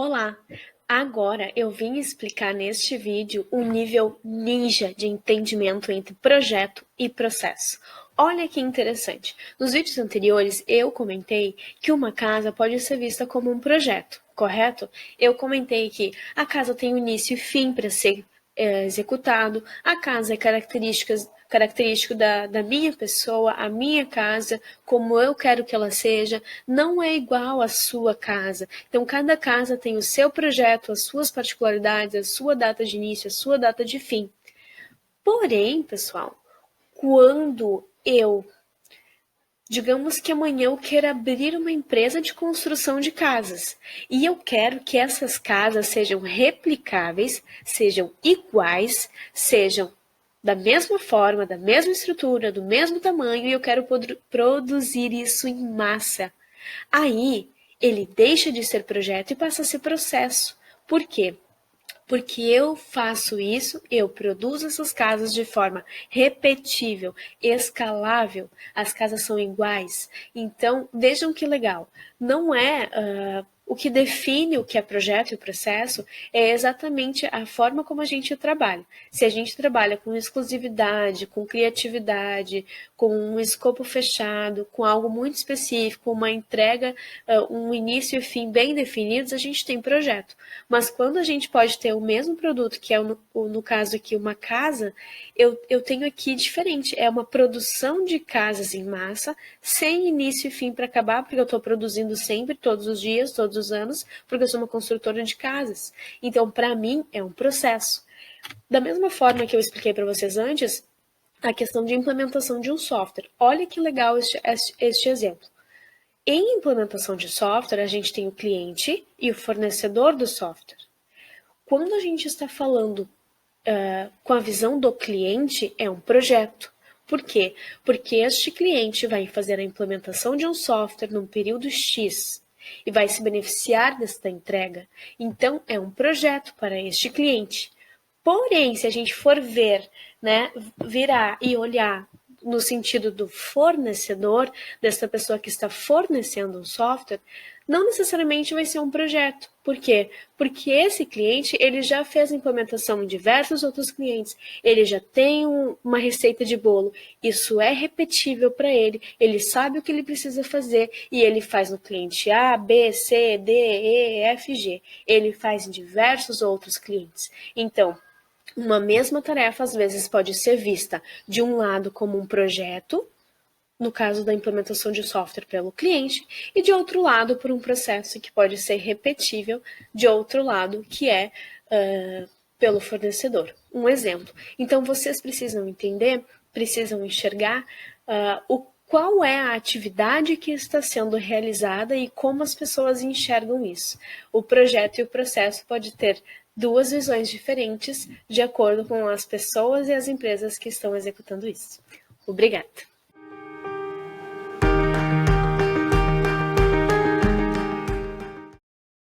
Olá! Agora eu vim explicar neste vídeo o nível ninja de entendimento entre projeto e processo. Olha que interessante! Nos vídeos anteriores eu comentei que uma casa pode ser vista como um projeto, correto? Eu comentei que a casa tem início e fim para ser executado, a casa é característico da minha pessoa, a minha casa, como eu quero que ela seja, não é igual à sua casa. Então, cada casa tem o seu projeto, as suas particularidades, a sua data de início, a sua data de fim. Porém, pessoal, quando digamos que amanhã eu queira abrir uma empresa de construção de casas e eu quero que essas casas sejam replicáveis, sejam iguais, sejam da mesma forma, da mesma estrutura, do mesmo tamanho e eu quero produzir isso em massa. Aí ele deixa de ser projeto e passa a ser processo. Por quê? Porque eu faço isso, eu produzo essas casas de forma repetível, escalável, as casas são iguais. Então, vejam que legal. Não é o que define o que é projeto e processo, é exatamente a forma como a gente trabalha. Se a gente trabalha com exclusividade, com criatividade, com um escopo fechado, com algo muito específico, uma entrega, um início e fim bem definidos, a gente tem projeto. Mas quando a gente pode ter o mesmo produto, que é no caso aqui uma casa, eu tenho aqui diferente, é uma produção de casas em massa, sem início e fim para acabar, porque eu estou produzindo sempre, todos os dias, todos os anos, porque eu sou uma construtora de casas. Então, para mim, é um processo. Da mesma forma que eu expliquei para vocês antes, a questão de implementação de um software. Olha que legal este exemplo. Em implementação de software, a gente tem o cliente e o fornecedor do software. Quando a gente está falando com a visão do cliente, é um projeto. Por quê? Porque este cliente vai fazer a implementação de um software num período X e vai se beneficiar desta entrega. Então, é um projeto para este cliente. Porém, se a gente for ver, né, virar e olhar no sentido do fornecedor, dessa pessoa que está fornecendo um software, não necessariamente vai ser um projeto. Por quê? Porque esse cliente ele já fez a implementação em diversos outros clientes, ele já tem uma receita de bolo, isso é repetível para ele sabe o que ele precisa fazer e ele faz no cliente A, B, C, D, E, F, G. Ele faz em diversos outros clientes. Então, uma mesma tarefa às vezes pode ser vista de um lado como um projeto, no caso da implementação de software pelo cliente, e de outro lado por um processo que pode ser repetível, de outro lado que é pelo fornecedor. Um exemplo. Então vocês precisam entender, precisam enxergar qual é a atividade que está sendo realizada e como as pessoas enxergam isso. O projeto e o processo pode ter duas visões diferentes de acordo com as pessoas e as empresas que estão executando isso. Obrigada.